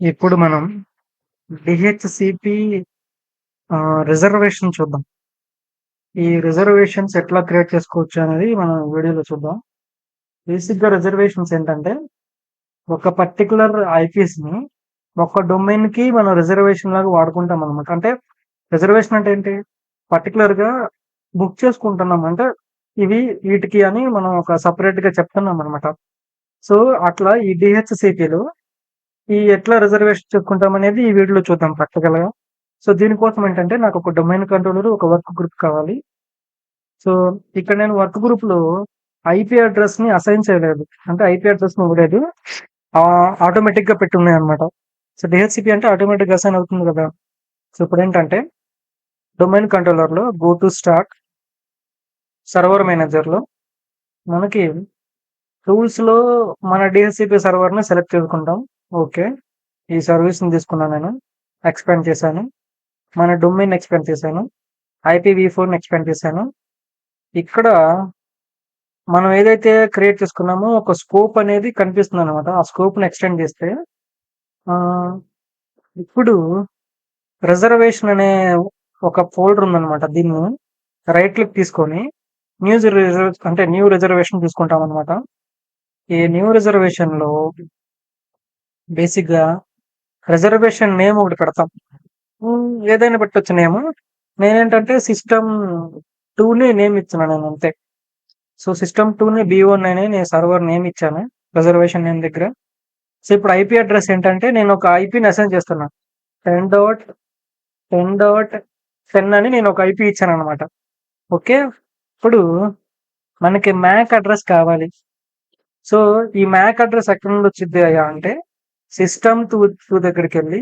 ఇప్పుడు మనం DHCP reservation చూద్దాం. ఈ రిజర్వేషన్స్ ఎట్లా క్రియేట్ చేసుకోవచ్చు అనేది మనం వీడియోలో చూద్దాం. బేసిక్‌గా రిజర్వేషన్స్ ఏంటంటే, ఒక పర్టిక్యులర్ ఐపీస్‌ని ఒక డొమైన్‌కి మనం రిజర్వేషన్ లాగా వాడుకుంటామనమాట. అంటే రిజర్వేషన్ అంటే ఏంటి? పర్టిక్యులర్‌గా బుక్ చేసుకుంటున్నాం. అంటే ఇవి వీటికి అని మనం ఒక సెపరేట్‌గా చెప్తున్నామనమాట. సో, అట్లా ఈ డిహెచ్‌సిపిలో ఈ ఎట్లా రిజర్వేషన్ చేసుకుంటామనేది ఈ వీడియోలో చూద్దాం ప్రాక్టికల్‌గా. సో, దీనికోసం ఏంటంటే నాకొక డొమైన్ కంట్రోలర్, ఒక వర్క్ గ్రూప్ కావాలి. సో, ఇక్కడ నేను వర్క్ గ్రూప్‌లో ఐపీ అడ్రెస్‌ని అసైన్ చేయలేదు. అంటే ఐపీ అడ్రెస్‌ని ఇవ్వలేదు. ఆటోమేటిక్‌గా పెట్టున్నాయన్నమాట. సో, డీహెచ్‌సిపి అంటే ఆటోమేటిక్‌గా అసైన్ అవుతుంది కదా! సో, ఇప్పుడేంటంటే డొమైన్ కంట్రోలర్‌లో గో టు స్టార్ట్ సర్వర్ మేనేజర్‌లో మనకి టూల్స్‌లో మన డీహెచ్‌సిపి సర్వర్‌ని సెలెక్ట్ చేసుకుంటాం. ఓకే. ఈ సర్వీస్‌ని తీసుకున్నాను నేను. ఎక్స్‌పాండ్ చేశాను. మన డొమైన్ ఎక్స్‌పాండ్ చేశాను. ఐపీవీ4ని ఎక్స్‌పాండ్ చేశాను. ఇక్కడ మనం ఏదైతే క్రియేట్ చేసుకున్నామో ఒక స్కోప్ అనేది కనిపిస్తుందనమాట. ఆ స్కోప్‌ని ఎక్స్‌టెండ్ చేస్తే ఆహ్, ఇప్పుడు రిజర్వేషన్ అనే ఒక ఫోల్డర్ ఉందనమాట. దీన్ని రైట్ క్లిక్ తీసుకొని న్యూ రిజర్వేషన్ తీసుకుంటామనమాట. ఈ న్యూ రిజర్వేషన్‌లో బేసిక్‌గా రిజర్వేషన్ నేమ్ ఒకటి పెడతాం. ఏదైనా పెట్టొచ్చు నేము. నేనేంటంటే సిస్టమ్ 2ని నేమ్ ఇచ్చాను నేను అంతే. సో, సిస్టమ్ 2ని B1 అని నేను సర్వర్ నేమ్ ఇచ్చాను. రిజర్వేషన్ నేమ్ దగ్గర. సో, ఇప్పుడు ఐపీ అడ్రెస్ ఏంటంటే నేను ఒక ఐపీని అసైన్ చేస్తున్నా. 10.10.10 అని నేను ఒక ఐపీ ఇచ్చాననమాట. ఓకే. ఇప్పుడు మనకి మ్యాక్ అడ్రెస్ కావాలి. సో, ఈ మ్యాక్ అడ్రెస్ ఎక్కడి నుండి వచ్చిద్దయ్యా అంటే సిస్టమ్ 2 దగ్గరికెళ్ళి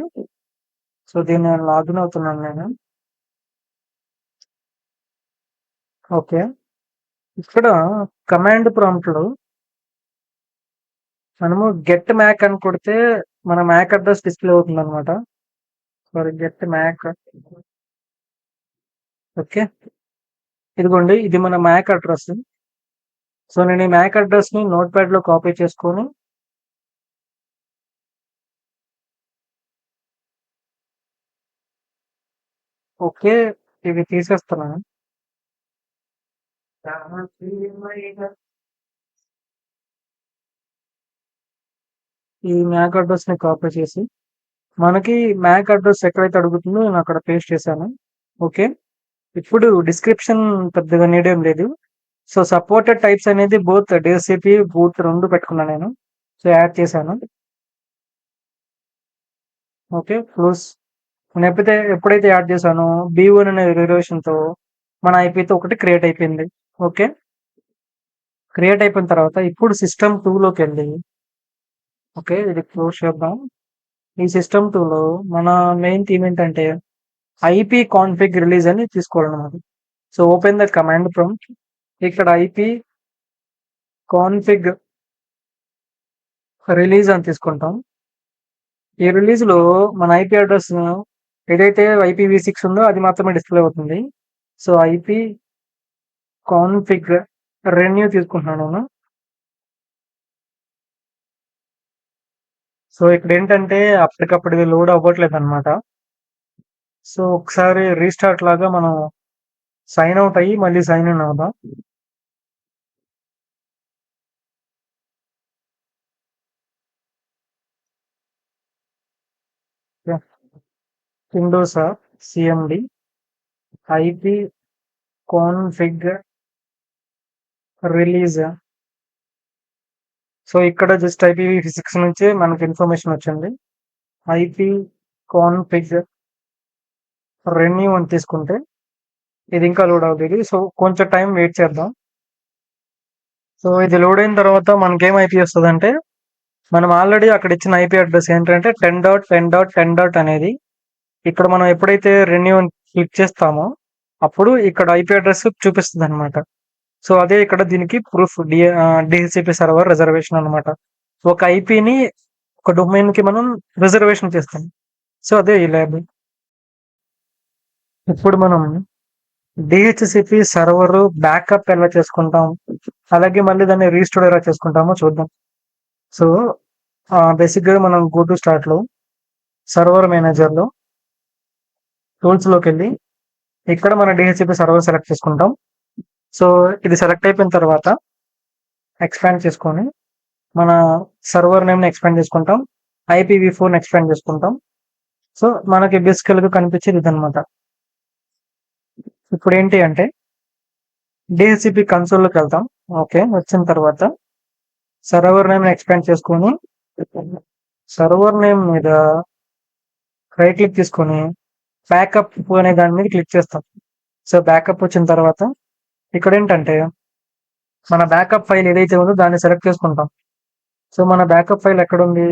సో, దీన్ని నేను లాగిన్ అవుతున్నాను నేను. ఓకే. ఇక్కడ కమాండ్ ప్రాంప్ట్‌లో మనము గెట్ మ్యాక్ అని కొడితే మన మ్యాక్ అడ్రెస్ డిస్‌ప్లే అవుతుందనమాట. Sorry get mac. ఓకే. ఇదిగోండి ఇది మన మ్యాక్ అడ్రెస్. సో, నేను ఈ మ్యాక్ అడ్రెస్‌ని నోట్‌ప్యాడ్‌లో కాపీ చేసుకొని ఓకే. ఇది తీసేస్తున్నాను. ఈ మ్యాక్ అడ్రెస్‌ని కాపీ చేసి మనకి మ్యాక్ అడ్రెస్ ఎక్కడైతే అడుగుతుందో నేను అక్కడ పేస్ట్ చేశాను. ఓకే. ఇప్పుడు డిస్క్రిప్షన్ పెద్దగా నీడ్ ఏం లేదు. సో, సపోర్టెడ్ టైప్స్ అనేది బోత్ డీహెచ్‌సిపి, బూట్ 2 పెట్టుకున్నా నేను. సో, యాడ్ చేశాను. ఓకే. క్లోజ్. నేను ఎప్పుడైతే యాడ్ చేశానో B1 అనే రిజర్వేషన్‌తో మన ఐపీతో ఒకటి క్రియేట్ అయిపోయింది. ఓకే. క్రియేట్ అయిపోయిన తర్వాత ఇప్పుడు సిస్టమ్ 2లోకెళ్ళి ఓకే. ఇది క్లోజ్ చేద్దాం. ఈ సిస్టమ్ 2లో మన మెయిన్ థీమ్ ఏంటంటే ఐపీ కాన్ఫిగ్ రిలీజ్ అని తీసుకోవాలన్నమాట. So, open the command prompt. ఇక్కడ ఐపీ కాన్ఫిగ్ రిలీజ్ అని తీసుకుంటాం. ఈ రిలీజ్‌లో మన ఐపీ అడ్రెస్ ఏదైతే ఐపీవీ6 ఉందో అది మాత్రమే డిస్‌ప్లే అవుతుంది. సో, ఐపీ కాన్ఫిగ్ రెన్యూ తీసుకుంటున్నాను నేను. సో, ఇక్కడేంటంటే అప్పటికప్పుడు ఇది లోడ్ అవ్వట్లేదన్నమాట. సో, ఒకసారి రీస్టార్ట్ లాగా మనం సైన్ ఔట్ అయ్యి మళ్ళీ సైన్ ఇన్ అవుదాం. Yeah! Windows CMD IP config release. So, ఇక్కడ జస్ట్ ఐపీవీ6 నుంచే మనకి ఇన్ఫర్మేషన్ వచ్చింది. ఐపీ కాన్ఫిగ్ రెన్యూ అని తీసుకుంటే ఇది ఇంకా లోడ్ అవుతది. సో, కొంచెం టైం వెయిట్ చేద్దాం. సో, ఇది లోడ్ అయిన తర్వాత మనకేం ఐపీ వస్తదంటే, మనం ఆల్రెడీ అక్కడ ఇచ్చిన ఐపీ అడ్రెస్ ఏంటంటే 10.10.10 అనేది ఇక్కడ మనం ఎప్పుడైతే రెన్యూ అని క్లిక్ చేస్తామో, అప్పుడు ఇక్కడ ఐపీ అడ్రెస్ చూపిస్తదనమాట. సో, అదే ఇక్కడ దీనికి ప్రూఫ్ డీహెచ్‌సిపి సర్వర్ రిజర్వేషన్ అనమాట. ఒక ఐపీని ఒక డొమైన్‌కి మనం రిజర్వేషన్ చేస్తాం. సో, అదే ఈ ల్యాబ్. ఇప్పుడు మనం డీహెచ్‌సిపి సర్వర్ బ్యాకప్ ఎలా చేసుకుంటాం? అలాగే మళ్ళీ దాన్ని రీస్టోర్ ఎలా చేసుకుంటామో చూద్దాం. సో, బేసిక్‌గా మనం గో టు స్టార్ట్‌లో సర్వర్ మేనేజర్లో టూల్స్లోకి వెళ్ళి ఇక్కడ మన డిహెచ్సిపి సర్వర్ సెలెక్ట్ చేసుకుంటాం. సో ఇది సెలెక్ట్ అయిపోయిన తర్వాత ఎక్స్పాండ్ చేసుకొని మన సర్వర్ నేమ్ని ఎక్స్పాండ్ చేసుకుంటాం, IPv4ని ఎక్స్పాండ్ చేసుకుంటాం. సో మనకి బేసికల్గా కనిపించేది ఇదనమాట. ఇప్పుడు ఏంటి అంటే డిహెచ్సిపి కన్సోల్లోకి వెళ్తాం. ఓకే, వచ్చిన తర్వాత సర్వర్ నేమ్ ఎక్స్పాండ్ చేసుకొని సర్వర్ నేమ్ మీద రైట్ క్లిక్ తీసుకొని బ్యాకప్ అనే దాని మీద క్లిక్ చేస్తాం. సో బ్యాకప్ వచ్చిన తర్వాత ఇక్కడ ఏంటంటే మన బ్యాకప్ ఫైల్ ఏదైతే ఉందో దాన్ని సెలెక్ట్ చేసుకుంటాం. సో మన బ్యాకప్ ఫైల్ ఎక్కడుంది?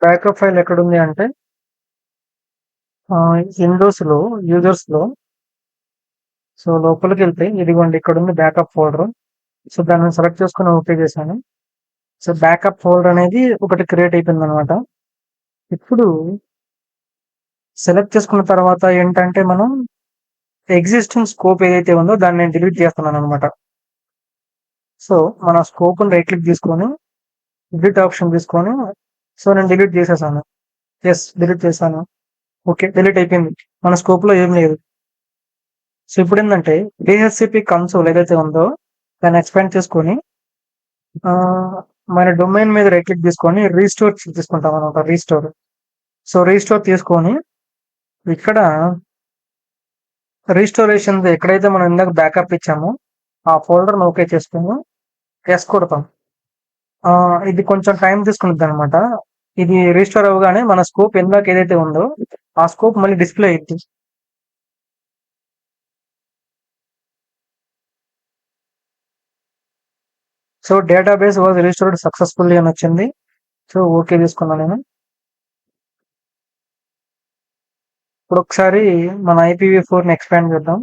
బ్యాకప్ ఫైల్ ఎక్కడుంది అంటే విండోస్లో యూజర్స్లో సో లోపలికి వెళ్తే ఇదిగోండి ఇక్కడ ఉంది బ్యాకప్ ఫోల్డర్. సో దాన్ని సెలెక్ట్ చేసుకుని ఓకే చేశాను. సో బ్యాకప్ ఫోల్డర్ అనేది ఒకటి క్రియేట్ అయిపోయింది అనమాట. ఇప్పుడు సెలెక్ట్ చేసుకున్న తర్వాత ఏంటంటే మనం ఎగ్జిస్టింగ్ స్కోప్ ఏదైతే ఉందో దాన్ని నేను డిలీట్ చేస్తున్నాను అనమాట. సో మన స్కోప్ని రైట్ క్లిక్ తీసుకొని ఎడిట్ ఆప్షన్ తీసుకొని సో నేను డిలీట్ చేసేసాను. ఎస్, డిలీట్ చేశాను. ఓకే, డిలీట్ అయిపోయింది. మన స్కోప్లో ఏం లేదు. సో ఇప్పుడు ఏంటంటే డిహెచ్సిపి కన్సోల్ ఏదైతే ఉందో దాన్ని ఎక్స్పాండ్ చేసుకొని మన డొమైన్ మీద రైట్ క్లిక్ తీసుకొని రీస్టోర్ తీసుకుంటాం అనమాట. సో రీస్టోర్ తీసుకొని ఇక్కడ రీస్టోరేషన్ ఎక్కడైతే మనం ఇందాక బ్యాకప్ ఇచ్చామో ఆ ఫోల్డర్ని ఓకే చేసుకొని ఎస్ కొడతాం. ఇది కొంచెం టైం తీసుకుంటుంది అనమాట. ఇది రీస్టోర్ అవ్వగానే మన స్కోప్ ఇందాక ఏదైతే ఉందో ఆ స్కోప్ మళ్ళీ డిస్ప్లే అయింది. So database was restored successfully అని వచ్చింది. సో ఓకే తీసుకున్నాను నేను. ఇప్పుడు ఒకసారి మన IPv4ని ఎక్స్పాండ్ చేద్దాం.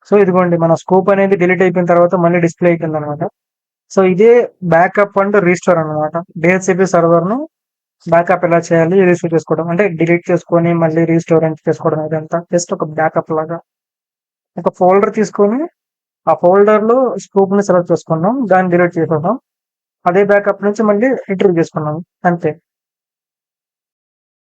సో ఇదిగోండి మన స్కోప్ అనేది డిలీట్ అయిపోయిన తర్వాత మళ్ళీ డిస్ప్లే అయిపోయింది అనమాట. సో ఇదే బ్యాకప్ అండ్ రీస్టోర్ అనమాట. డిహెచ్సిపి సర్వర్ను బ్యాకప్ ఎలా చేయాలి, రీస్టోర్ చేసుకోవడం అంటే డిలీట్ చేసుకొని మళ్ళీ రీస్టోర్ చేసుకోవడం, ఇదంతా జస్ట్ ఒక బ్యాకప్ లాగా. ఒక ఫోల్డర్ తీసుకొని ఆ ఫోల్డర్లో స్కోప్ని సెలెక్ట్ చేసుకున్నాం, దాన్ని డిలీట్ చేసేద్దాం. అదే బ్యాకప్ నుంచి మళ్ళీ రిట్రీవ్ చేసుకున్నాం, అంతే.